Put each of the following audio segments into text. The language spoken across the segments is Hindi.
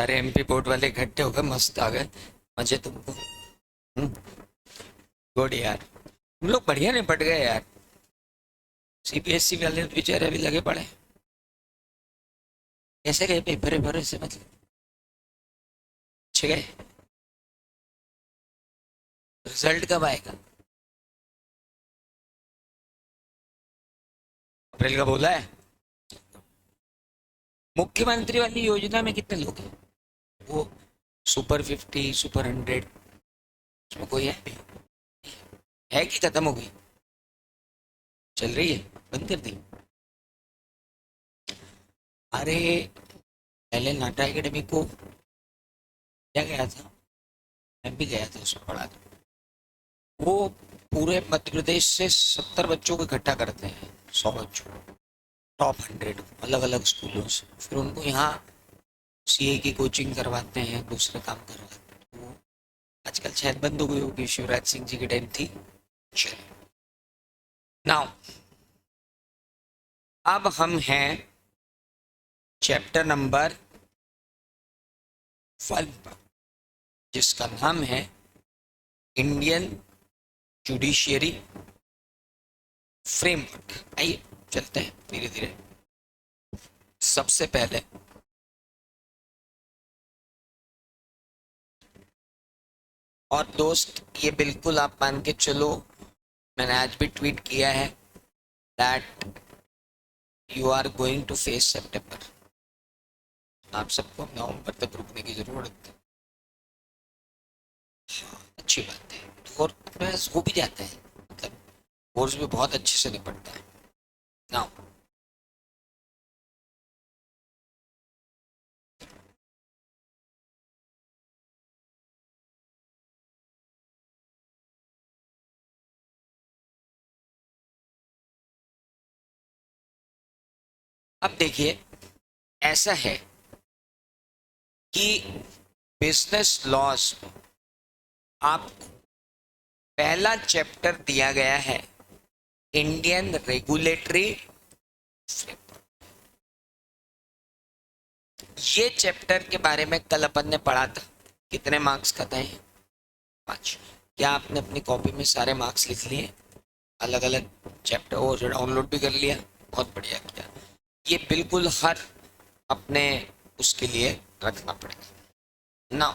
सारे एमपी बोर्ड वाले इकट्ठे हो गए, मस्त आ गए मजे तुमको। गुड यार, तुम लोग बढ़िया निपट गए यार। सीबीएसई वाले बेचारे अभी लगे पड़े। कैसे गए पेपर वेपर से, मतलब अच्छे गए? रिजल्ट कब आएगा? अप्रैल का बोला है। मुख्यमंत्री वाली योजना में कितने लोग हैं? वो सुपर 50, सुपर 100, उसमें कोई है कि खत्म हो गई? चल रही है? बंद कर दी? अरे पहले नाटा एकेडमी को क्या गया था, मैं भी गया था, उसमें पढ़ा था। वो पूरे मध्य प्रदेश से 70 बच्चों को इकट्ठा करते हैं, 100 बच्चों, टॉप 100 अलग अलग स्कूलों से, फिर उनको यहाँ सीए की कोचिंग करवाते हैं, दूसरे काम करवाते हैं। तो आजकल शायद बंद हो गई होगी, शिवराज सिंह जी की टाइम थी। नाउ अब हम हैं चैप्टर नंबर 1 पर, जिसका नाम है इंडियन जुडिशियरी फ्रेमवर्क। आइए चलते हैं धीरे धीरे। सबसे पहले और दोस्त, ये बिल्कुल आप मान के चलो, मैंने आज भी ट्वीट किया है that you are going to face September. आप सबको नवंबर तक रुकने की जरूरत है। अच्छी बात है, तो और प्रयास हो भी जाता है, मतलब कोर्स भी बहुत अच्छे से निपटता है ना। अब देखिए, ऐसा है कि बिजनेस लॉज में आपको पहला चैप्टर दिया गया है इंडियन रेगुलेटरी फ्रेमवर्क। ये चैप्टर के बारे में कल अपन ने पढ़ा था। कितने मार्क्स का था ये? 5। क्या आपने अपनी कॉपी में सारे मार्क्स लिख लिए? अलग अलग चैप्टर वो जो डाउनलोड भी कर लिया? बहुत बढ़िया किया। ये बिल्कुल हर अपने उसके लिए रखना पड़ेगा ना।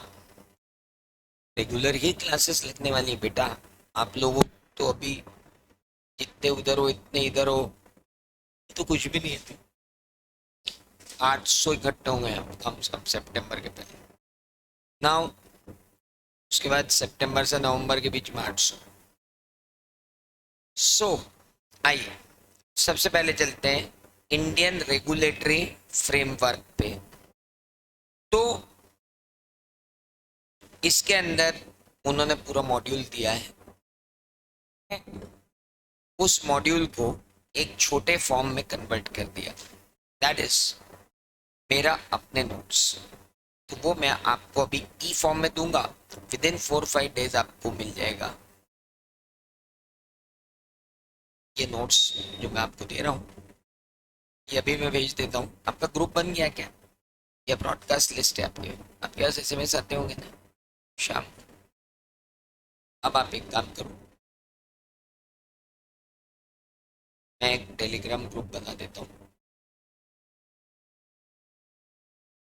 रेगुलर ही क्लासेस लगने वाली बेटा। आप लोगों तो अभी जितने उधर हो इतने इधर हो, तो कुछ भी नहीं है। 800 इकट्ठे होंगे हम कम से कम सितंबर के पहले ना। उसके बाद सितंबर से नवंबर के बीच में 800। सो आइए सबसे पहले चलते हैं इंडियन रेगुलेटरी फ्रेमवर्क पे। तो इसके अंदर उन्होंने पूरा मॉड्यूल दिया है। उस मॉड्यूल को एक छोटे फॉर्म में कन्वर्ट कर दिया, दैट इज मेरा अपने नोट्स। तो वो मैं आपको अभी ई फॉर्म में दूंगा, विद इन 4-5 डेज आपको मिल जाएगा ये नोट्स जो मैं आपको दे रहा हूँ। ये अभी मैं भेज देता हूँ। आपका ग्रुप बन गया क्या? या ब्रॉडकास्ट लिस्ट है आपके पास एसएमएस आते होंगे ना शाम। अब आप एक काम करो, मैं एक टेलीग्राम ग्रुप बना देता हूँ,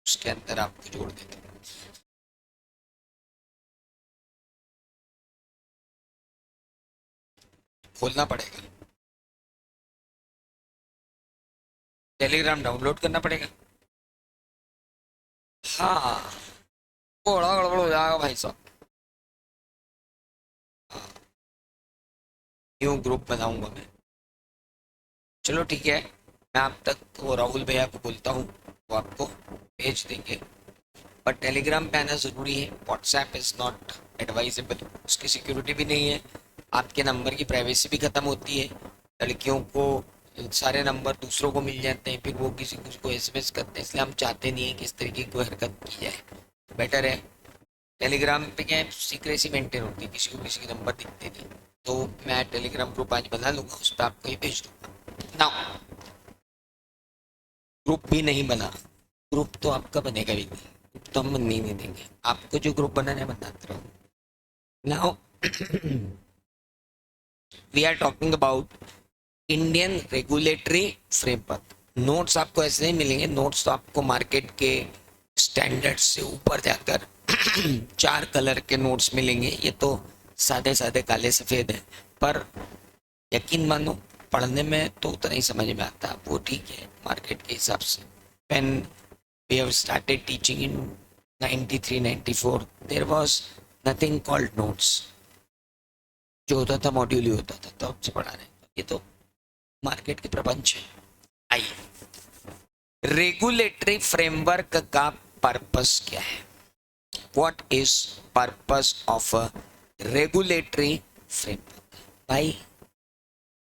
उसके अंदर आपको जोड़ देता हूँ। खोलना पड़ेगा, टेलीग्राम डाउनलोड करना पड़ेगा। हाँ, बड़ा गड़बड़ हो जाएगा भाई साहब। न्यू ग्रुप बनाऊंगा मैं। चलो ठीक है, मैं आप तक वो राहुल भैया को बोलता हूँ, वो आपको भेज देंगे। पर टेलीग्राम पे आना ज़रूरी है, व्हाट्सएप इज़ नॉट एडवाइजेबल, उसकी सिक्योरिटी भी नहीं है, आपके नंबर की प्राइवेसी भी ख़त्म होती है। लड़कियों को सारे नंबर दूसरों को मिल जाते हैं, फिर वो किसी को एसएमएस करते हैं, इसलिए हम चाहते नहीं है कि इस तरीके की कोई हरकत की जाए। बेटर है टेलीग्राम पे क्या है, सीक्रेसी मेंटेन होती है, किसी को किसी के नंबर दिखते नहीं। तो मैं टेलीग्राम ग्रुप आज बना लूँगा, उस पर आपको ही भेज दूँगा ना। ग्रुप भी नहीं बना, ग्रुप तो आपका बनेगा भी नहीं, तो हम नहीं देंगे, आपको जो ग्रुप बनाना है बनाते रहो. Now we are talking about Indian regulatory framework. Notes आपको ऐसे नहीं मिलेंगे, नोट्स तो आपको मार्केट के स्टैंडर्ड से ऊपर जाकर 4 कलर के नोट्स मिलेंगे. ये तो सादे सादे काले सफ़ेद हैं, पर यकीन मानो पढ़ने में तो उतना ही समझ में आता. वो ठीक है मार्केट के हिसाब से. When we have started teaching in 93-94 there was nothing called notes. जो होता था मॉड्यूल ही होता था, तब से पढ़ा रहे. ये तो मार्केट के प्रपंच है. आइए, रेगुलेटरी फ्रेमवर्क का पर्पस क्या है? What is purpose of a regulatory framework? भाई,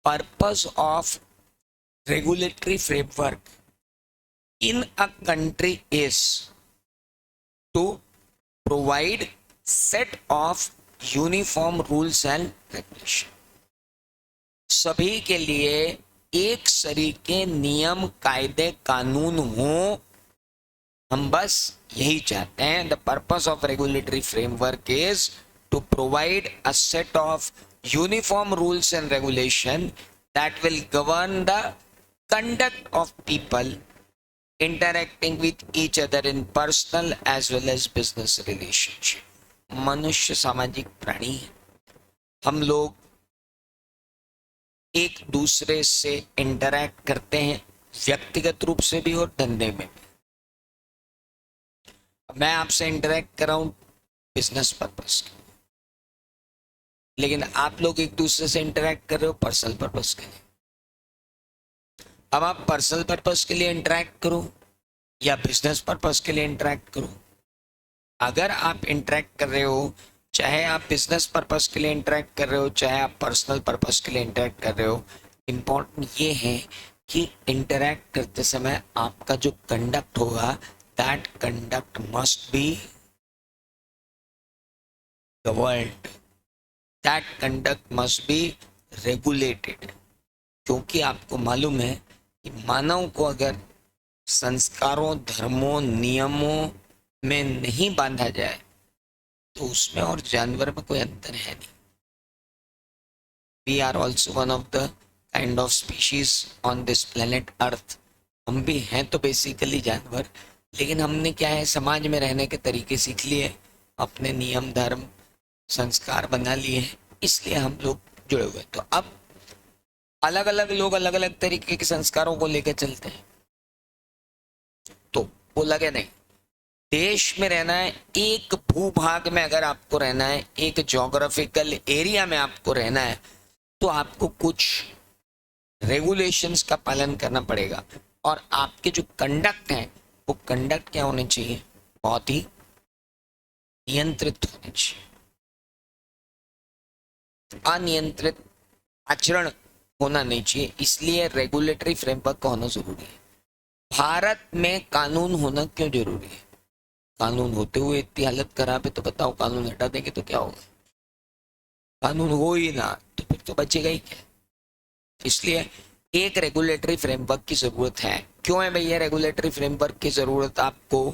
purpose of regulatory framework in a country is to provide set of uniform rules and regulation. सभी के लिए एक सरी के नियम कायदे कानून हो, हम बस यही चाहते हैं. The purpose of regulatory framework is to provide a set of uniform rules and regulation that will govern the conduct of people interacting with each other in personal as well as business relationship. मनुष्य सामाजिक प्राणी है. हम लोग एक दूसरे से इंटरैक्ट करते हैं, व्यक्तिगत रूप से भी और धंधे में भी. मैं आपसे इंटरैक्ट कर रहा हूं बिजनेस पर्पस के, लेकिन आप लोग एक दूसरे से इंटरैक्ट कर रहे हो पर्सनल पर्पस के लिए. अब आप पर्सनल पर्पस के लिए इंटरैक्ट करो या बिजनेस पर्पस के लिए इंटरैक्ट करो, अगर आप इंटरैक्ट कर रहे हो, चाहे आप बिजनेस पर्पस के लिए इंटरैक्ट कर रहे हो, चाहे आप पर्सनल पर्पस के लिए इंटरैक्ट कर रहे हो, इम्पोर्टेंट ये है कि इंटरैक्ट करते समय आपका जो कंडक्ट होगा, that conduct must be governed, that conduct must be regulated. क्योंकि आपको मालूम है कि मानव को अगर संस्कारों, धर्मों, नियमों में नहीं बांधा जाए तो उसमें और जानवर में कोई अंतर है नहीं. We are also one of the kind of species on this planet earth. हम भी हैं तो बेसिकली जानवर, लेकिन हमने क्या है, समाज में रहने के तरीके सीख लिए, अपने नियम धर्म संस्कार बना लिए हैं, इसलिए हम लोग जुड़े हुए. तो अब अलग अलग लोग अलग अलग तरीके के संस्कारों को लेकर चलते हैं, तो वो लगे नहीं. देश में रहना है, एक भूभाग में अगर आपको रहना है, एक ज्योग्राफिकल एरिया में आपको रहना है, तो आपको कुछ रेगुलेशंस का पालन करना पड़ेगा. और आपके जो कंडक्ट हैं, वो कंडक्ट क्या होने चाहिए? बहुत ही नियंत्रित होने चाहिए. अनियंत्रित आचरण होना नहीं चाहिए. इसलिए रेगुलेटरी फ्रेमवर्क का होना जरूरी है. भारत में कानून होना क्यों जरूरी है? कानून होते हुए इतनी हालत खराब है, तो बताओ कानून हटा देंगे तो क्या होगा? कानून हो ही ना तो फिर तो बचेगा ही क्या? इसलिए एक रेगुलेटरी फ्रेमवर्क की जरूरत है. क्यों है भैया रेगुलेटरी फ्रेमवर्क की जरूरत आपको?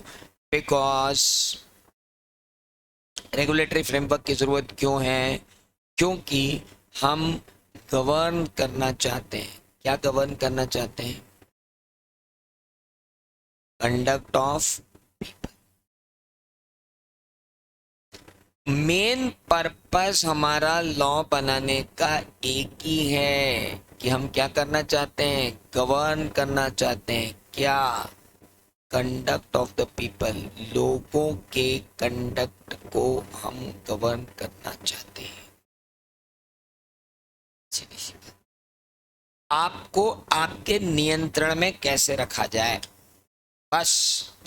बिकॉज रेगुलेटरी फ्रेमवर्क की जरूरत क्यों है? क्योंकि हम गवर्न करना चाहते हैं. क्या गवर्न करना चाहते हैं? Conduct of people. Main purpose हमारा लॉ बनाने का एक ही है कि हम क्या करना चाहते हैं? गवर्न करना चाहते हैं. क्या? Conduct of the people. लोगों के कंडक्ट को हम गवर्न करना चाहते हैं. आपको आपके नियंत्रण में कैसे रखा जाए, बस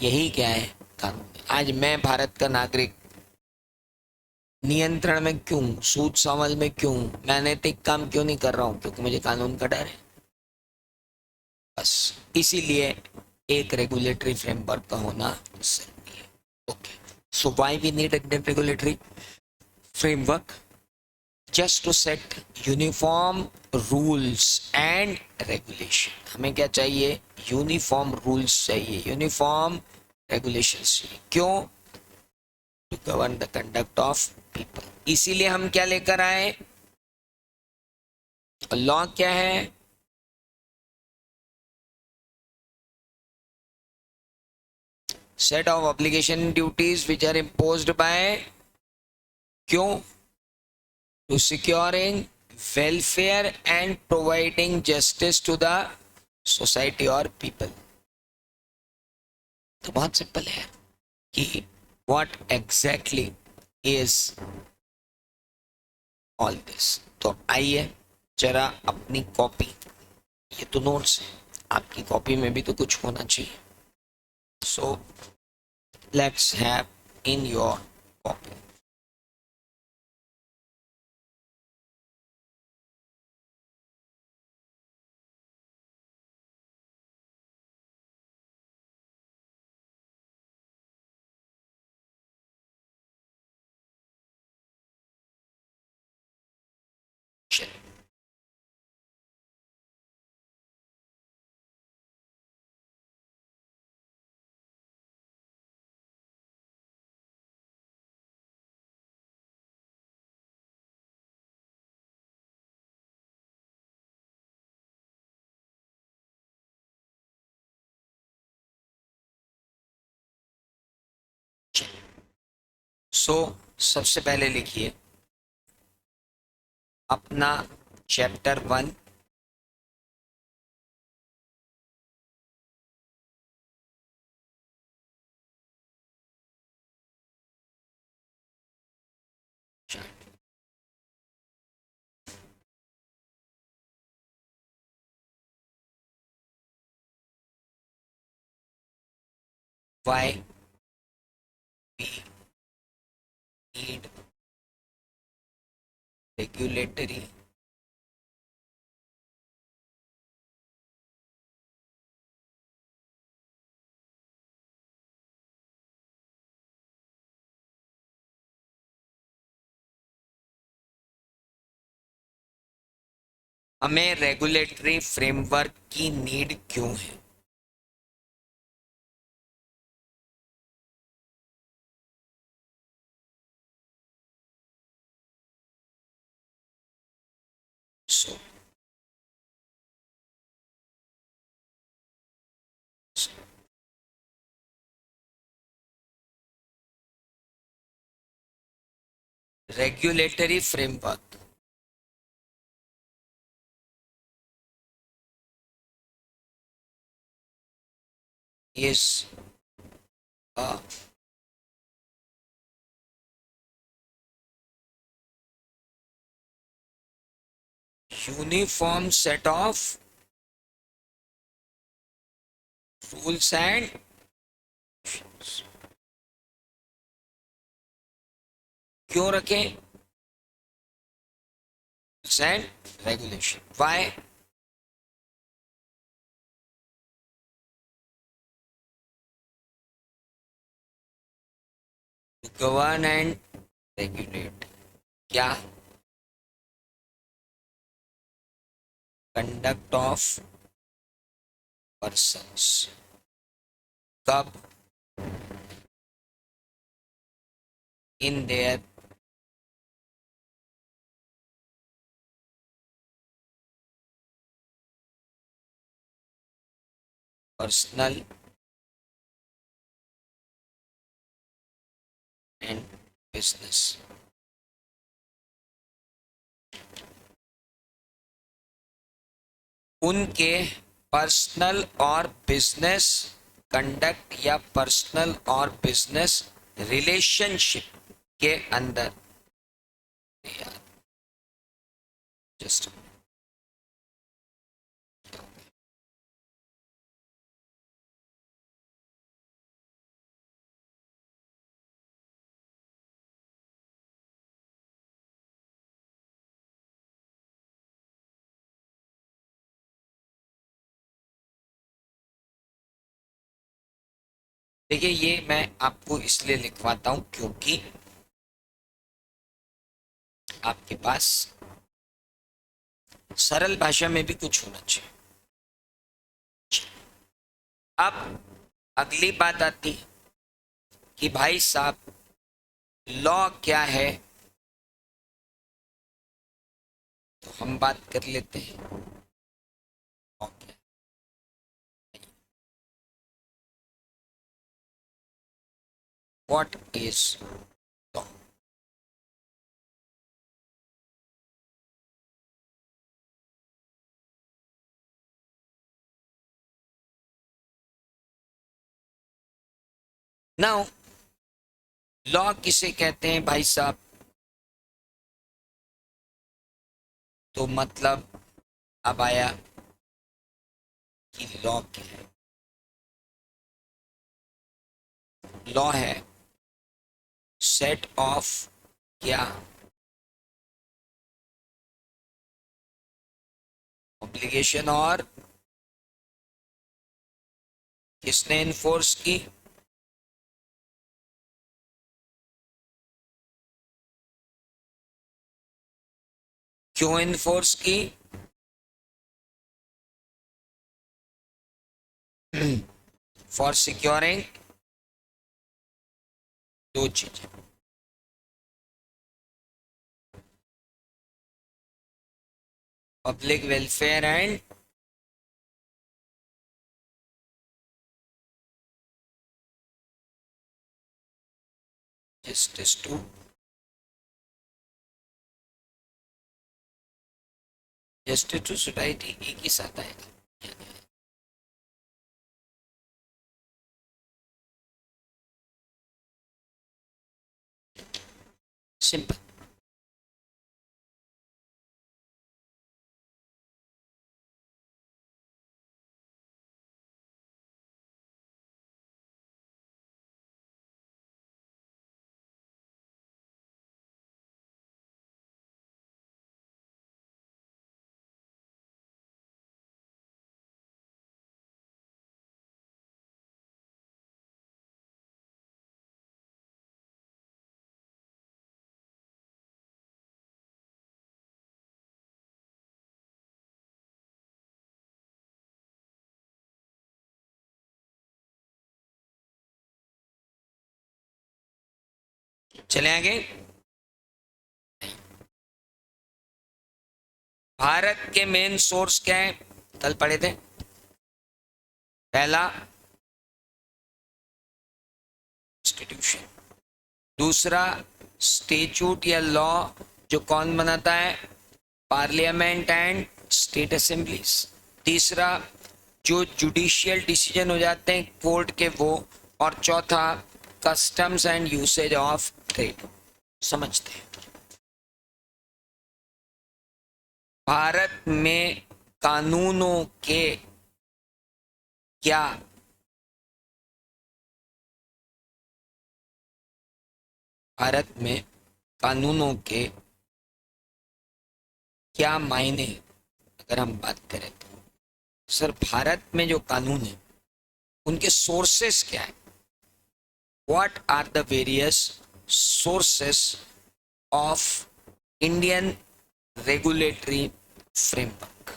यही क्या है कानून. आज मैं भारत का नागरिक नियंत्रण में क्यों, सूद समझ में क्यों, मैं नैतिक काम क्यों नहीं कर रहा हूं? क्योंकि मुझे कानून का डर है. बस इसीलिए एक रेगुलेटरी फ्रेमवर्क का होना जरूरी है. Okay, so why we need Indian regulatory framework? Just to set uniform rules and regulation. हमें क्या चाहिए? यूनिफॉर्म रूल्स चाहिए, यूनिफॉर्म रेगुलेशंस चाहिए। क्यों? To govern the conduct of people. इसीलिए हम क्या लेकर आए? लॉ क्या है? Set of obligation duties which are imposed by, क्यों? To securing welfare and providing justice to the society और पीपल। तो बहुत सिंपल है कि what exactly is all this. तो आइए जरा अपनी कॉपी, ये तो नोट्स है, आपकी कॉपी में भी तो कुछ होना चाहिए। So let's have in your copy so सबसे पहले लिखिए अपना chapter 1, why we need regulatory हमें रेगुलेटरी फ्रेमवर्क की नीड क्यों है? So regulatory framework is a uniform set of rules and क्यों रखें rules and regulation? Why? To govern and regulate क्या? Conduct of persons। कब? in their personal and business। उनके पर्सनल और बिजनेस कंडक्ट या पर्सनल और बिजनेस रिलेशनशिप के अंदर जस्ट देखिए, ये मैं आपको इसलिए लिखवाता हूं क्योंकि आपके पास सरल भाषा में भी कुछ होना चाहिए। अब अगली बात आती है कि भाई साहब लॉ क्या है, तो हम बात कर लेते हैं लॉ क्या है। What is law? Now law किसे कहते हैं भाई साहब? तो मतलब अब आया कि लॉ क्या है। लॉ है सेट ऑफ क्या ऑब्लिगेशन, और किसने इन्फोर्स की? क्यों इन्फोर्स की? फॉर सिक्योरिंग दो चीजें, public welfare and justice to. Justice to society एक ही साथ आएगा। सिंपल। चले आगे। भारत के मेन सोर्स क्या है? कल पढ़े थे। पहला कॉन्स्टिट्यूशन, दूसरा स्टेचूट या लॉ जो कौन बनाता है? Parliament and state assemblies. तीसरा जो जुडिशियल डिसीजन हो जाते हैं कोर्ट के वो। और चौथा customs and usage of trade. समझते हैं। भारत में कानूनों के क्या भारत में कानूनों के क्या मायने अगर हम बात करें तो सर भारत में जो कानून है उनके सोर्सेस क्या है? What are the various sources of Indian regulatory framework?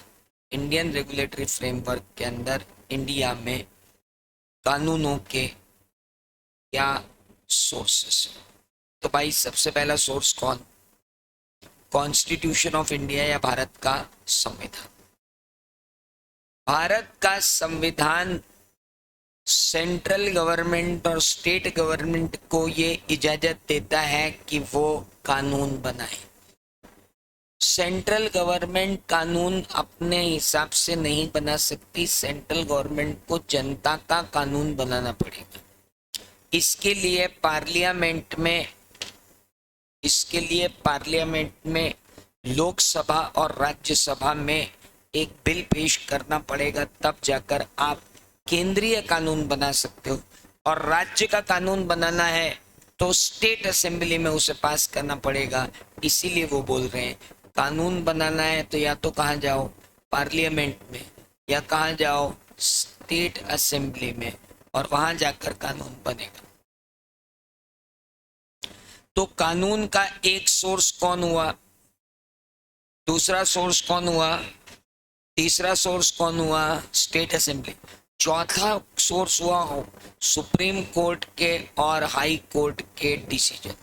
Indian regulatory framework के अंदर इंडिया में कानूनों के क्या सोर्सेस हैं? तो भाई सबसे पहला सोर्स कौन? कॉन्स्टिट्यूशन ऑफ इंडिया या भारत का संविधान। भारत का संविधान सेंट्रल गवर्नमेंट और स्टेट गवर्नमेंट को ये इजाजत देता है कि वो कानून बनाए। सेंट्रल गवर्नमेंट कानून अपने हिसाब से नहीं बना सकती, सेंट्रल गवर्नमेंट को जनता का कानून बनाना पड़ेगा। इसके लिए पार्लियामेंट में लोकसभा और राज्यसभा में एक बिल पेश करना पड़ेगा, तब जाकर आप केंद्रीय कानून बना सकते हो। और राज्य का कानून बनाना है तो स्टेट असेंबली में उसे पास करना पड़ेगा। इसीलिए वो बोल रहे हैं कानून बनाना है तो या तो कहाँ जाओ? पार्लियामेंट में, या कहाँ जाओ? स्टेट असेंबली में, और वहां जाकर कानून बनेगा। तो कानून का एक सोर्स कौन हुआ? दूसरा सोर्स कौन हुआ? तीसरा सोर्स कौन हुआ? State assembly. चौथा सोर्स हुआ हो सुप्रीम कोर्ट के और हाई कोर्ट के डिसीजन।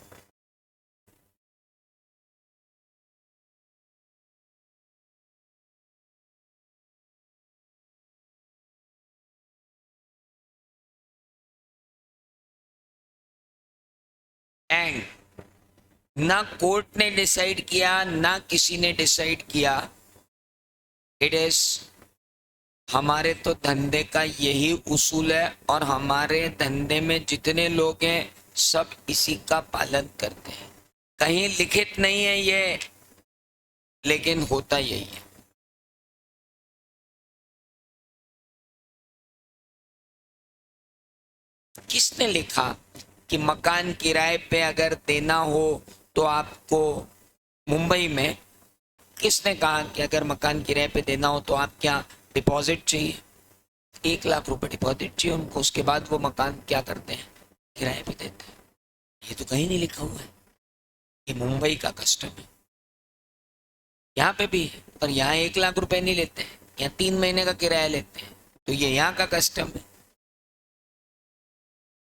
एंड ना कोर्ट ने डिसाइड किया ना किसी ने डिसाइड किया, इट इज हमारे तो धंधे का यही उसूल है और हमारे धंधे में जितने लोग हैं सब इसी का पालन करते हैं। कहीं लिखित नहीं है ये, लेकिन होता यही है। किसने लिखा कि मकान किराए पे अगर देना हो तो आपको, मुंबई में किसने कहा कि अगर मकान किराए पे देना हो तो आप क्या डिपॉजिट चाहिए, 1 लाख रुपए डिपॉजिट चाहिए उनको, उसके बाद वो मकान क्या करते हैं, किराए पे देते हैं। ये तो कहीं नहीं लिखा हुआ है, ये मुंबई का कस्टम है। यहाँ पे भी है, पर यहाँ 1 लाख रुपए नहीं लेते हैं, यहाँ 3 महीने का किराया लेते हैं। तो ये यहाँ का कस्टम है।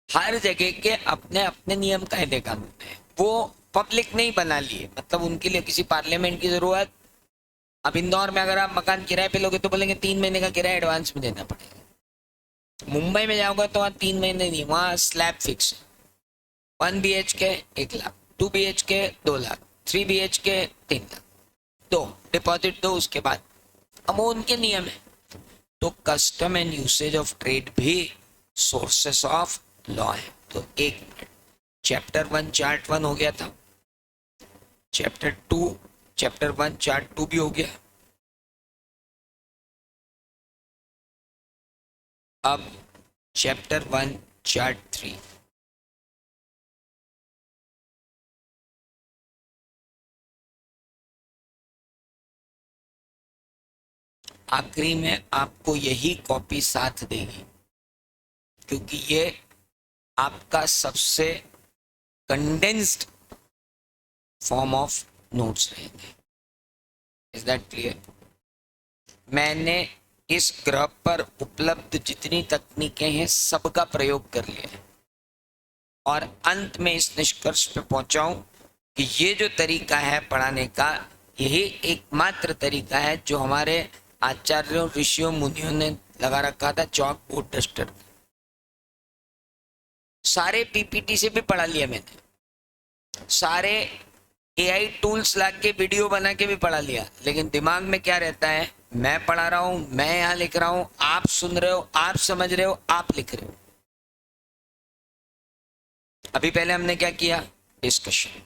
हर जगह के अपने अपने नियम कायदे कानून है, वो पब्लिक नहीं बना लिए, मतलब उनके लिए किसी पार्लियामेंट की जरूरत। अब इंदौर में अगर आप मकान किराए पे लोगे तो बोलेंगे 3 महीने का किराया एडवांस में देना पड़ेगा। मुंबई में जाओगे तो वहाँ 3 महीने नहीं, वहाँ स्लैब फिक्स है। 1 BHK 1 lakh, 2 BHK 2 lakh, 3 BHK 3 lakh, दो डिपॉजिट दो उसके बाद। अब वो उनके नियम है। तो custom and usage of trade भी सोर्सेस ऑफ लॉ है। तो एक मिनट, चैप्टर 1 चार्ट 1 हो गया था, चैप्टर 1 चार्ट 2 भी हो गया। अब चैप्टर 1 चार्ट 3। आखिरी में आपको यही कॉपी साथ देगी, क्योंकि ये आपका सबसे कंडेंस्ड फॉर्म ऑफ नोट्स रहेंगे। Is that clear? मैंने इस ग्रह पर उपलब्ध जितनी तकनीकें हैं सबका प्रयोग कर लिया है और अंत में इस निष्कर्ष पे पहुंचा हूं कि ये जो तरीका है पढ़ाने का, यही एकमात्र तरीका है जो हमारे आचार्यों ऋषियों मुनियों ने लगा रखा था चौक बोर्ड डस्टर। सारे पीपीटी से भी पढ़ा लिया मैंने, सारे एआई टूल्स ला के वीडियो बना के भी पढ़ा लिया, लेकिन दिमाग में क्या रहता है, मैं पढ़ा रहा हूं, मैं यहां लिख रहा हूं, आप सुन रहे हो, आप समझ रहे हो, आप लिख रहे हो। अभी पहले हमने क्या किया, डिस्कशन,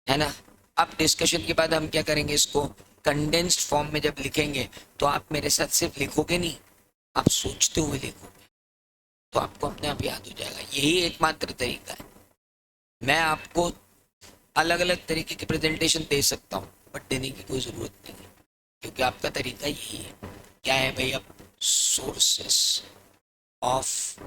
है ना। अब डिस्कशन के बाद हम क्या करेंगे, इसको कंडेंस्ड फॉर्म में जब लिखेंगे तो आप मेरे साथ सिर्फ लिखोगे नहीं, आप सोचते हुए लिखोगे, तो आपको अपने आप याद हो जाएगा। यही एकमात्र तरीका है। मैं आपको अलग अलग तरीके की प्रेजेंटेशन दे सकता हूँ, बट देने की कोई ज़रूरत नहीं है, क्योंकि आपका तरीका यही है। क्या है भैया, सोर्सेस ऑफ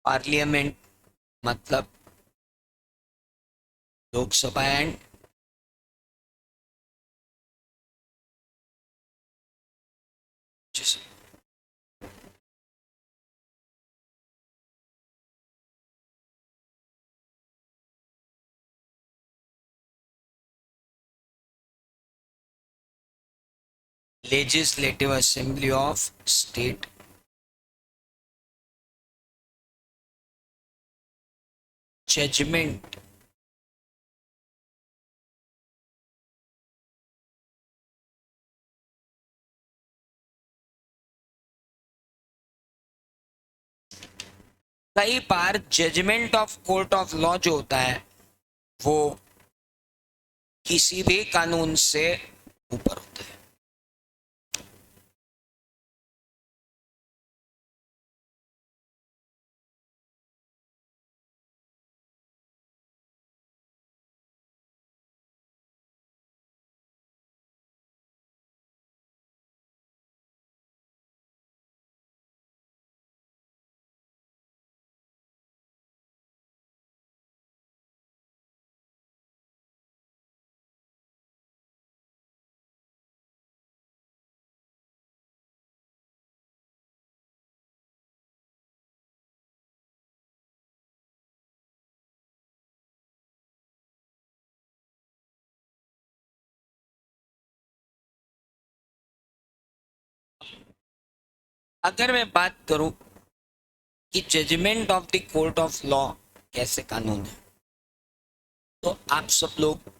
पार्लियामेंट, मतलब Lok Sabha and legislative assembly of state. Judgment, कई बार judgment of court of law जो होता है वो किसी भी कानून से ऊपर होता है। अगर मैं बात करूं कि judgement of the court of law कैसे कानून है, तो आप सब लोग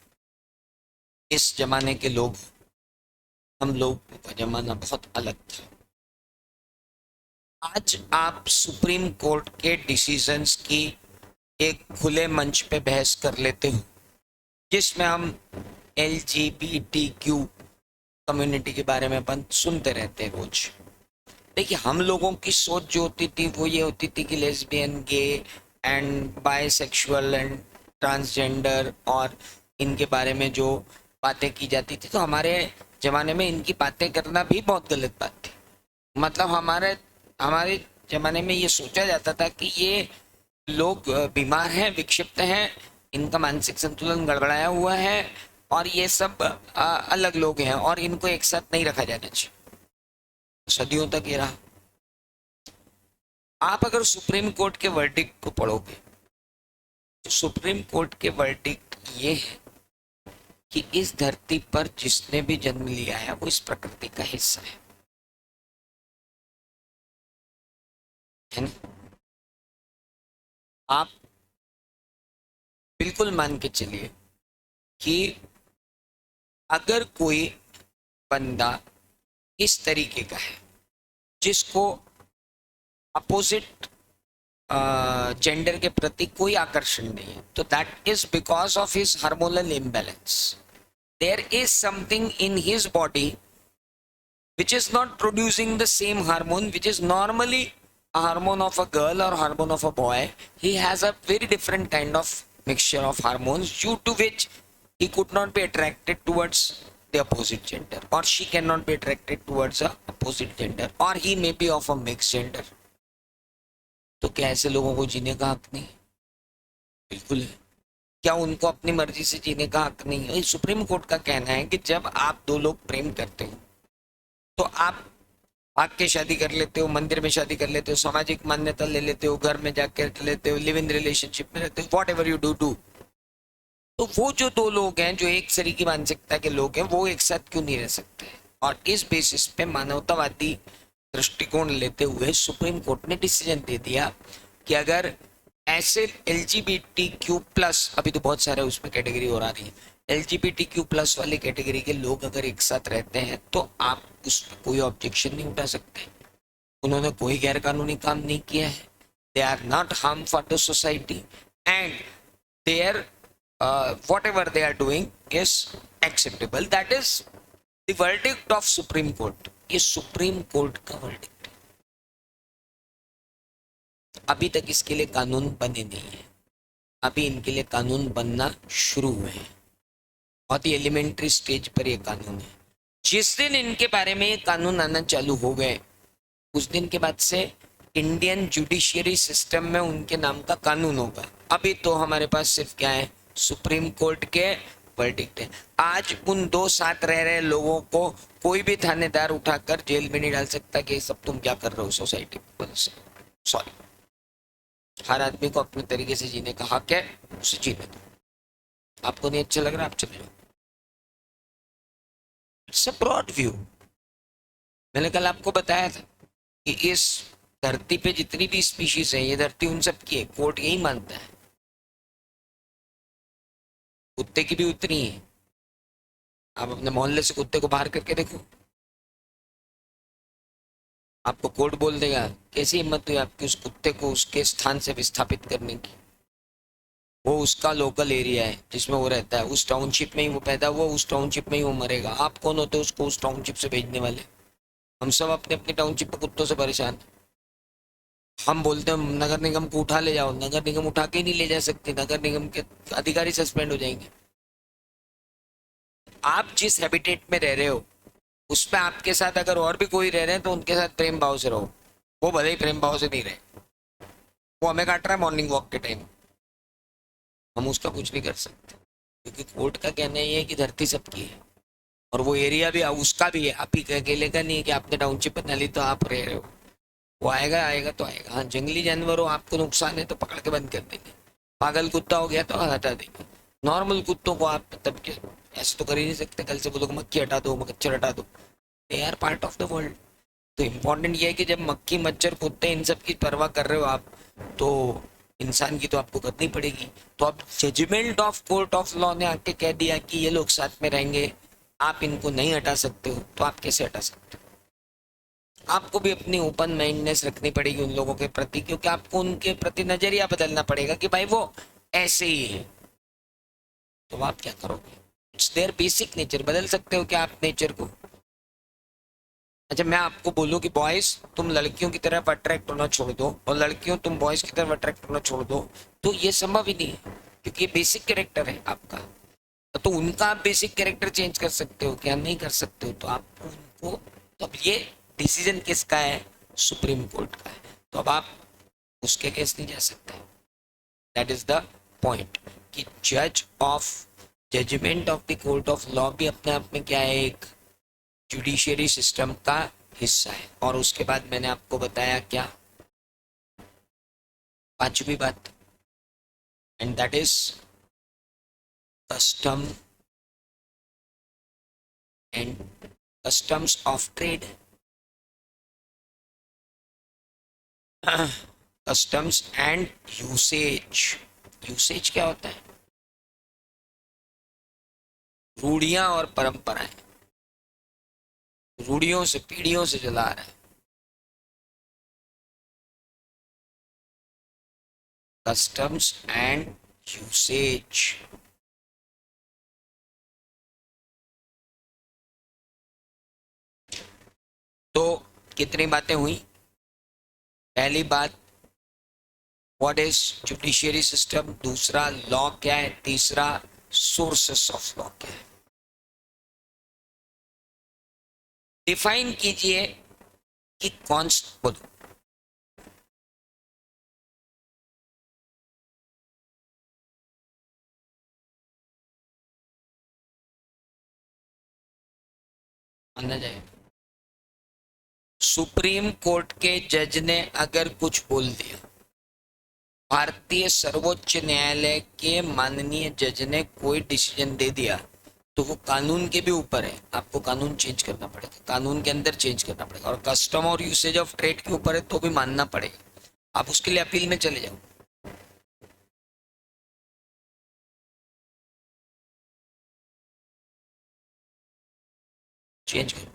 इस जमाने के लोग, हम लोग का जमाना बहुत अलग था। आज आप सुप्रीम कोर्ट के डिसीजंस की एक खुले मंच पे बहस कर लेते हो, जिसमें हम LGBTQ कम्युनिटी के बारे में अपन सुनते रहते हैं रोज। देखिए, हम लोगों की सोच जो होती थी वो ये होती थी कि lesbian, gay and bisexual and transgender और इनके बारे में जो बातें की जाती थी, तो हमारे ज़माने में इनकी बातें करना भी बहुत गलत बात थी। मतलब हमारे हमारे ज़माने में ये सोचा जाता था कि ये लोग बीमार हैं, विक्षिप्त हैं, इनका मानसिक संतुलन गड़बड़ाया हुआ है और ये सब अलग लोग हैं और इनको एक साथ नहीं रखा जाना चाहिए। सदियों तक ये रहा। आप अगर सुप्रीम कोर्ट के वर्डिक्ट को पढ़ोगे तो सुप्रीम कोर्ट के वर्डिक्ट ये है कि इस धरती पर जिसने भी जन्म लिया है वो इस प्रकृति का हिस्सा है ना? आप बिल्कुल मान के चलिए कि अगर कोई बंदा इस तरीके का है जिसको अपोजिट जेंडर के प्रति कोई आकर्षण नहीं है, तो that is because of his hormonal imbalance. There is something in his body which is not producing the same hormone which is normally a hormone of a girl or hormone of a boy. He has a very different kind of mixture of hormones due to which he could not be attracted towards the opposite gender, or she cannot be attracted towards a opposite gender, or he may be of a mixed gender. तो क्या ऐसे लोगों को जीने का हक नहीं? बिल्कुल है। क्या उनको अपनी मर्जी से जीने का हक नहीं है? सुप्रीम कोर्ट का कहना है कि जब आप दो लोग प्रेम करते हो तो आप भाग के शादी कर लेते हो, मंदिर में शादी कर लेते हो, सामाजिक मान्यता ले लेते हो, घर में जाकर लेते हो, लिव इन रिलेशनशिप में रहते हो, what ever you do do. तो वो जो दो लोग हैं जो एक शरीर की मानसिकता के लोग हैं वो एक साथ क्यों नहीं रह सकते? और इस बेसिस पे मानवतावादी दृष्टिकोण लेते हुए सुप्रीम कोर्ट ने डिसीजन दे दिया कि अगर ऐसे LGBTQ+, अभी तो बहुत सारे उसमें कैटेगरी और आ रही है, LGBTQ+ वाली कैटेगरी के लोग अगर एक साथ रहते हैं तो आप उस पर कोई ऑब्जेक्शन नहीं उठा सकते। उन्होंने कोई गैर कानूनी काम नहीं किया है। They are not harm for the society and their whatever they are doing is acceptable. That is the verdict of Supreme Court. ये सुप्रीम कोर्ट का वर्डिक्ट। अभी तक इसके लिए कानून बने नहीं है, अभी इनके लिए कानून बनना शुरू हुए हैं। बहुत ही एलिमेंट्री स्टेज पर ये कानून है। जिस दिन इनके बारे में ये कानून आना चालू हो गए उस दिन के बाद से इंडियन जुडिशियरी सिस्टम में उनके नाम का कानून होगा। अभी तो हमारे पास सिर्फ क्या है, सुप्रीम कोर्ट के वर्डिक्ट है। आज उन दो साथ रह रहे लोगों को कोई भी थानेदार उठाकर जेल में नहीं डाल सकता कि सब तुम क्या कर रहे हो सोसाइटी में। सॉरी, हर आदमी को अपने तरीके से जीने का हक है, उसे जीने दो। आपको नहीं अच्छा लग रहा आप चले जाओ। It's a broad view. मैंने कल आपको बताया था कि इस धरती पे जितनी भी स्पीशीज है, ये धरती उन सब की है, कोर्ट यही मानता है। कुत्ते की भी उतनी है। आप अपने मोहल्ले से कुत्ते को बाहर करके देखो, आपको कोर्ट बोल देगा कैसी हिम्मत हुई आपकी उस कुत्ते को उसके स्थान से विस्थापित करने की। वो उसका लोकल एरिया है जिसमें वो रहता है, उस टाउनशिप में ही वो पैदा हुआ, उस टाउनशिप में ही वो मरेगा। आप कौन होते हो उसको उस टाउनशिप से भेजने वाले? हम सब अपने अपने टाउनशिप में कुत्तों से परेशान हैं। हम बोलते हैं नगर निगम को उठा ले जाओ, नगर निगम उठा के ही नहीं ले जा सकते, नगर निगम के अधिकारी सस्पेंड हो जाएंगे। आप जिस हैबिटेट में रह रहे हो उसमें आपके साथ अगर और भी कोई रह रहे हैं तो उनके साथ प्रेम भाव से रहो। वो भले ही प्रेम भाव से नहीं रहे, वो हमें काट रहा है मॉर्निंग वॉक के टाइम, हम उसका कुछ नहीं कर सकते, क्योंकि कोर्ट का कहना ये है कि धरती सबकी है और वो एरिया भी उसका भी है। आप ही अकेले का नहीं है कि आपने टाउनशिप बना ली तो आप रह रहे हो। वो आएगा आएगा तो आएगा। हाँ, जंगली जानवर हो, आपको नुकसान है तो पकड़ के बंद कर देंगे। पागल कुत्ता हो गया तो हटा देंगे। नॉर्मल कुत्तों को आप तब के ऐसे तो कर ही नहीं सकते, कल से बोलो मक्खी हटा दो, मच्छर हटा दो। They are part of the world. तो इम्पोर्टेंट ये है कि जब मक्खी मच्छर कुत्ते इन सब की परवाह कर रहे हो आप, तो इंसान की तो आपको करनी पड़ेगी। तो अब judgement of court of law ने आके कह दिया कि ये लोग साथ में रहेंगे, आप इनको नहीं हटा सकते हो, तो आप कैसे हटा सकते हो? आपको भी अपनी ओपन माइंडनेस रखनी पड़ेगी उन लोगों के प्रति, क्योंकि आपको उनके प्रति नजरिया बदलना पड़ेगा कि भाई वो ऐसे ही है। तो आप क्या करोगे? It's their basic nature. बदल सकते हो क्या आप नेचर को? अच्छा, मैं आपको बोलूं कि बॉयज तुम लड़कियों की तरफ अट्रैक्ट होना छोड़ दो और लड़कियों तुम बॉयज की तरफ अट्रैक्ट होना छोड़ दो, तो ये संभव ही नहीं है, क्योंकि ये बेसिक कैरेक्टर है आपका। तो उनका आप बेसिक कैरेक्टर चेंज कर सकते हो क्या? नहीं कर सकते हो। तो आप उनको, तो अब ये डिसीजन किसका है? सुप्रीम कोर्ट का है। तो अब आप उसके केस नहीं जा सकते। दैट इज द पॉइंट कि judgement of the court of law भी अपने आप में क्या है? एक जुडिशियरी सिस्टम का हिस्सा है। और उसके बाद मैंने आपको बताया क्या? पांचवी बात, and that is custom and customs of trade. Customs and usage. Usage क्या होता है? रूढ़ियां और परंपराएं, रूढ़ियों से पीढ़ियों से चला आ रहा है। Customs and usage. तो कितनी बातें हुई? पहली बात, व्हाट इज जुडिशियरी सिस्टम। दूसरा, लॉ क्या है। तीसरा, सोर्सेस ऑफ लॉ क्या है। डिफाइन कीजिए कि कौन, बोलो। माना जाए सुप्रीम कोर्ट के जज ने अगर कुछ बोल दिया, भारतीय सर्वोच्च न्यायालय के माननीय जज ने कोई डिसीजन दे दिया, तो वो कानून के भी ऊपर है। आपको कानून चेंज करना पड़ेगा, कानून के अंदर चेंज करना पड़ेगा। और कस्टम और यूसेज ऑफ ट्रेड के ऊपर है तो भी मानना पड़ेगा। आप उसके लिए अपील में चले जाओ, चेंज करो।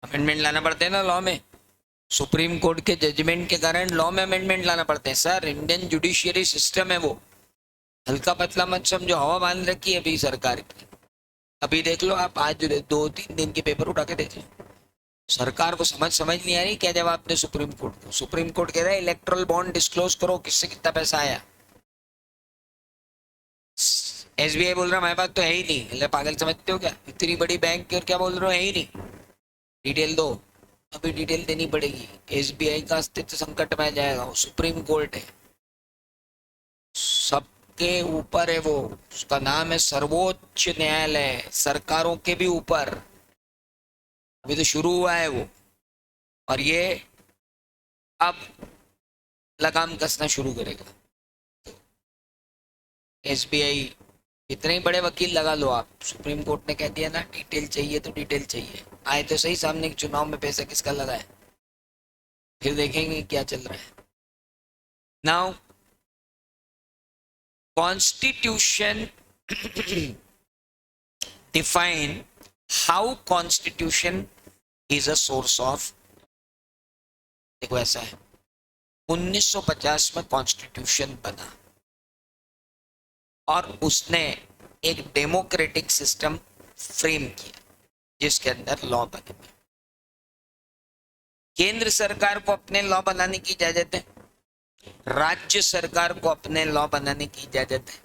अमेंडमेंट लाना पड़ते हैं ना लॉ में। सुप्रीम कोर्ट के जजमेंट के कारण लॉ में अमेंडमेंट लाना पड़ते हैं सर। इंडियन जुडिशियरी सिस्टम है वो, हल्का पतला मत समझो। हवा बांध रखी है अभी सरकार की। अभी देख लो आप, आज 2-3 दिन के पेपर उठा के देख लो। सरकार को समझ नहीं आ रही क्या जवाब दे सुप्रीम कोर्ट को। सुप्रीम कोर्ट कह रहा है इलेक्ट्रल बॉन्ड डिस्क्लोज करो, किससे कितना पैसा आया। एसबीआई बोल रहा हमारे पास तो है ही नहीं। मतलब पागल समझते हो क्या? इतनी बड़ी बैंक की, और क्या बोल रहे हो? है ही नहीं, डिटेल दो। अभी डिटेल देनी पड़ेगी। एसबीआई का अस्तित्व संकट में आ जाएगा। वो सुप्रीम कोर्ट है, सबके ऊपर है वो। उसका नाम है सर्वोच्च न्यायालय, सरकारों के भी ऊपर। अभी तो शुरू हुआ है वो, और ये अब लगाम कसना शुरू करेगा। एसबीआई, इतने ही बड़े वकील लगा लो आप। सुप्रीम कोर्ट ने कह दिया ना डिटेल चाहिए तो डिटेल चाहिए। आए तो सही सामने के चुनाव में पैसा किसका लगा है, फिर देखेंगे क्या चल रहा है। Now constitution define how constitution is a source of. देखो ऐसा है, 1950 में कॉन्स्टिट्यूशन बना और उसने एक डेमोक्रेटिक सिस्टम फ्रेम किया जिसके अंदर लॉ बने। केंद्र सरकार को अपने लॉ बनाने की इजाजत है, राज्य सरकार को अपने लॉ बनाने की इजाजत है।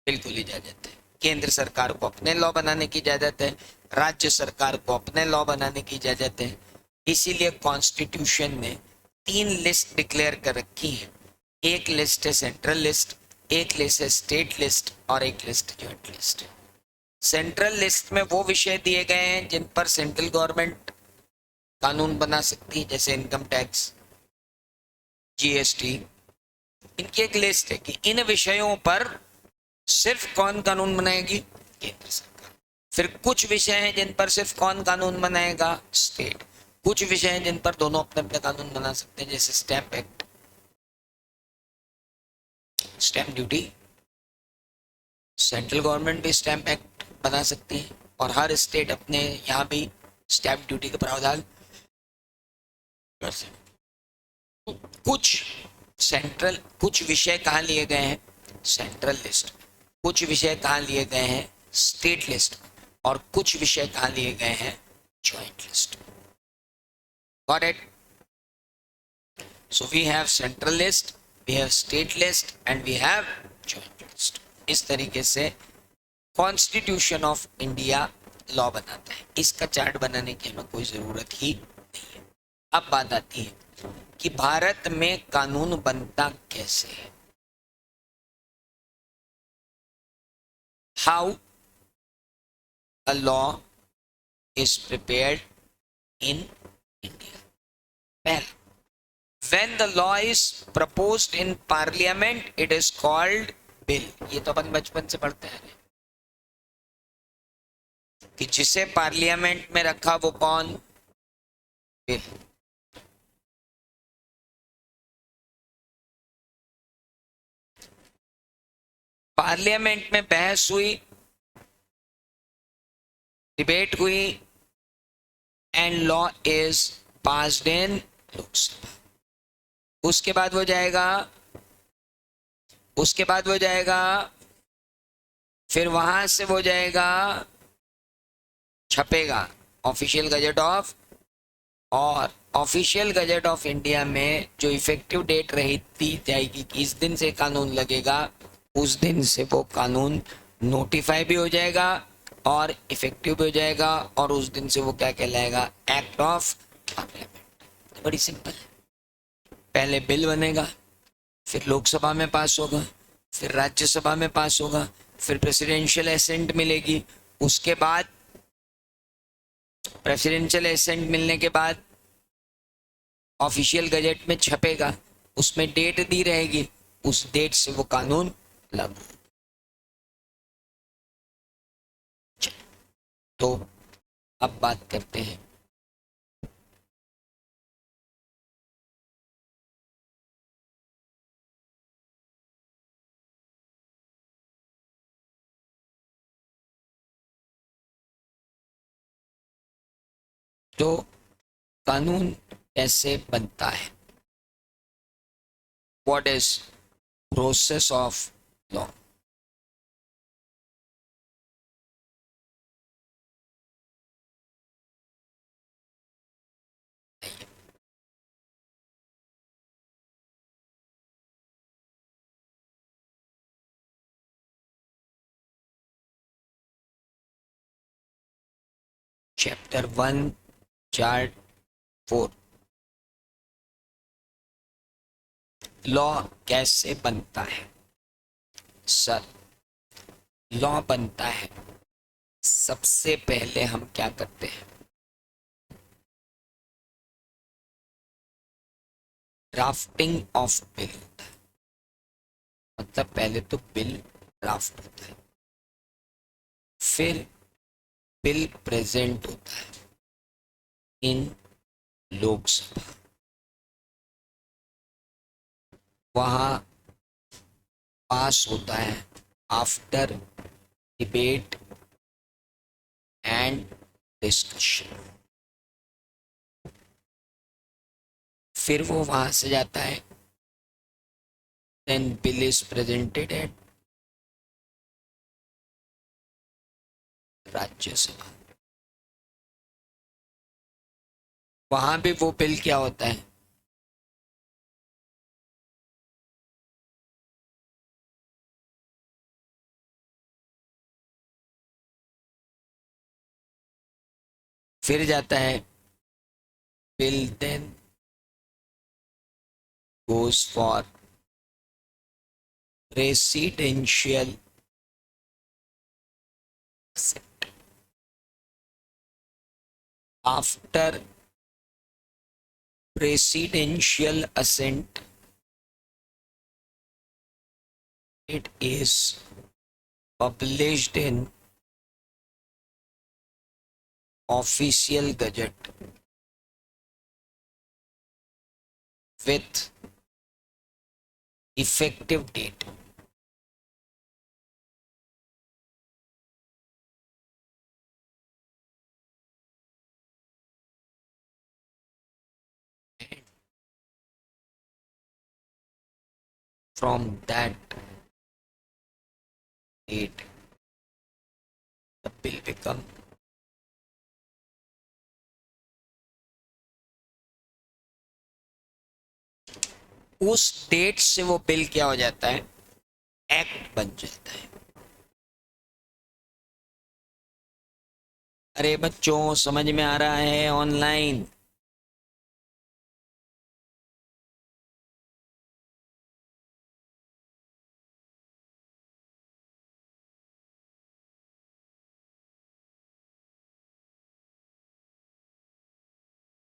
बिल्कुल इजाजत है। केंद्र सरकार को अपने लॉ बनाने की इजाजत है, राज्य सरकार को अपने लॉ बनाने की इजाजत है। इसीलिए कॉन्स्टिट्यूशन ने 3 लिस्ट डिक्लेयर कर रखी है। एक लिस्ट है सेंट्रल लिस्ट, एक लिस्ट है स्टेट लिस्ट, और एक list joint list. Central list में वो विषय दिए गए हैं जिन पर सेंट्रल गवर्नमेंट कानून बना सकती है, जैसे इनकम टैक्स, जीएसटी। इनकी एक लिस्ट है कि इन विषयों पर सिर्फ कौन कानून बनाएगी, केंद्र सरकार। फिर कुछ विषय हैं जिन पर सिर्फ कौन कानून बनाएगा, स्टेट। कुछ विषय हैं जिन पर दोनों अपने अपने कानून बना सकते हैं, जैसे stamp act, stamp duty. Central government भी स्टैम्प एक्ट बना सकती है और हर स्टेट अपने यहाँ भी स्टैम्प ड्यूटी का प्रावधान कर सकते। कुछ कुछ विषय कहाँ लिए गए हैं, सेंट्रल लिस्ट। कुछ विषय कहाँ लिए गए हैं, स्टेट लिस्ट। और कुछ विषय कहाँ लिए गए हैं, joint list. Got it? So we have central list, we have state list and we have joint list. इस तरीके से कॉन्स्टिट्यूशन ऑफ इंडिया लॉ बनाता है। इसका चार्ट बनाने की हमें कोई जरूरत ही नहीं है। अब बात आती है कि भारत में कानून बनता कैसे है। How a law is prepared in India. पहला, when the law is proposed in parliament it is called bill। ये तो अपन बचपन से पढ़ते हैं कि जिसे पार्लियामेंट में रखा वो कौन, बिल। पार्लियामेंट में बहस हुई, डिबेट हुई and law is passed in Lok Sabha. उसके बाद वो जाएगा, फिर वहां से वो जाएगा, छपेगा ऑफिशियल गजट ऑफ, और ऑफिशियल गजट ऑफ इंडिया में जो इफेक्टिव डेट रही थी जाएगी कि इस दिन से कानून लगेगा, उस दिन से वो कानून नोटिफाई भी हो जाएगा और इफेक्टिव भी हो जाएगा, और उस दिन से वो क्या कहलाएगा, एक्ट ऑफ पार्लियामेंट। बड़ी सिंपल है। पहले बिल बनेगा, फिर लोकसभा में पास होगा, फिर राज्यसभा में पास होगा, फिर प्रेसिडेंशियल एसेंट मिलेगी, उसके बाद प्रेसिडेंशियल एसेंट मिलने के बाद ऑफिशियल गजट में छपेगा, उसमें डेट दी रहेगी, उस डेट से वो कानून लागू। तो अब बात करते हैं तो कानून कैसे बनता है, what is process of law. Chapter 1 chart 4, law कैसे बनता है। सर, लॉ बनता है, सबसे पहले हम क्या करते हैं, ड्राफ्टिंग ऑफ बिल होता है। मतलब पहले तो बिल ड्राफ्ट होता है, फिर बिल प्रेजेंट होता है इन लोकसभा, वहाँ पास होता है आफ्टर डिबेट एंड डिस्कशन, फिर वो वहां से जाता है, then bill is presented at Rajya Sabha. वहां भी वो बिल क्या होता है, फिर जाता है bill, then goes for residential assent. After presidential assent, it is published in official gazette with effective date from that date the bill become उस डेट से वो बिल क्या हो जाता है, एक्ट बन जाता है। अरे बच्चों समझ में आ रहा है ऑनलाइन?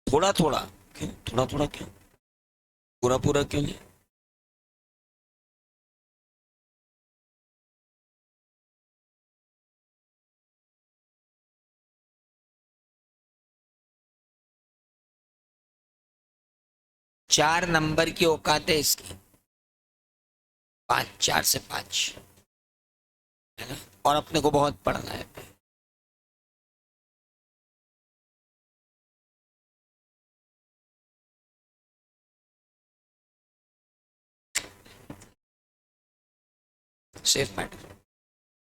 थोड़ा थोड़ा क्यों, थोड़ा थोड़ा क्यों, पूरा पूरा क्यों नहीं? 4 नंबर की औकात है इसकी, 5, 4 से 5, है ना? और अपने को बहुत पढ़ना है। Safe matter,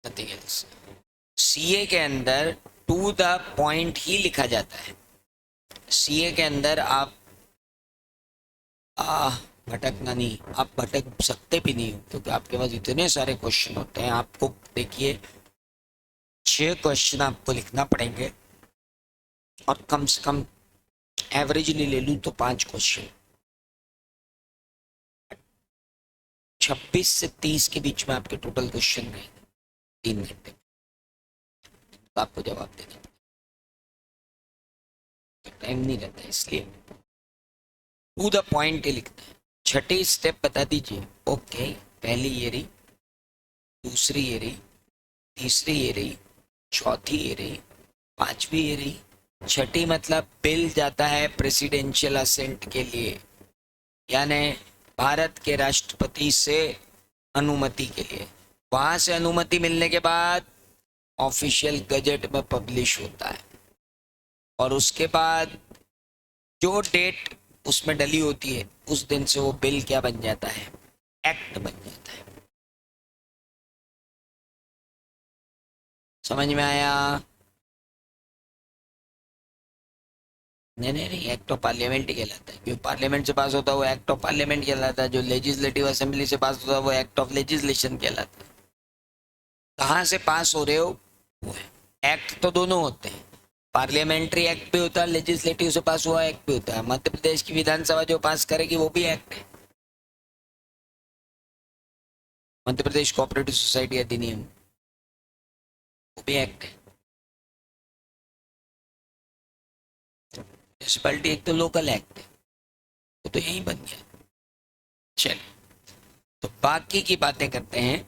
nothing else. CA के अंदर टू द पॉइंट ही लिखा जाता है। सीए के अंदर आप भटकना नहीं, आप भटक सकते भी नहीं हो क्योंकि आपके पास इतने सारे क्वेश्चन होते हैं। आपको देखिए 6 क्वेश्चन आपको लिखना पड़ेंगे और कम से कम एवरेजली ले लूँ तो 5 क्वेश्चन, 26 से 30 के बीच में आपके टोटल क्वेश्चन रहेंगे 3 घंटे में, तो आपको जवाब देना पड़ेगा, टाइम नहीं रहता है, इसलिए टू द पॉइंट ही लिखना है। छठी स्टेप बता दीजिए। ओके, पहली ये रही, दूसरी ये रही, तीसरी ये रही, चौथी ये रही, पांचवी ये रही, छठी मतलब बिल जाता है प्रेसिडेंशियल असेंट के लिए, यानी भारत के राष्ट्रपति से अनुमति के लिए। वहां से अनुमति मिलने के बाद ऑफिशियल गजट में पब्लिश होता है और उसके बाद जो डेट उसमें डली होती है उस दिन से वो बिल क्या बन जाता है, एक्ट बन जाता है। समझ में आया? नहीं नहीं नहीं, एक्ट ऑफ पार्लियामेंट ही कहलाता है, क्योंकि पार्लियामेंट से पास होता है वो एक्ट ऑफ पार्लियामेंट कहलाता है, जो लेजिस्लेटिव असेंबली से पास होता है वो एक्ट ऑफ लेजिस्लेशन कहलाता है। कहाँ से पास हो रहे हो वो है। एक्ट तो दोनों होते हैं, पार्लियामेंट्री एक्ट भी होता है, लेजिस्लेटिव से पास हुआ एक्ट भी होता है। मध्य प्रदेश की विधानसभा जो पास करेगी वो भी एक्ट है, मध्य प्रदेश कोऑपरेटिव सोसाइटी अधिनियम, वो भी एक्ट है। म्यूनिसिपैलिटी एक तो लोकल एक्ट है, वो तो यही बन गया। चलिए, तो बाकी की बातें करते हैं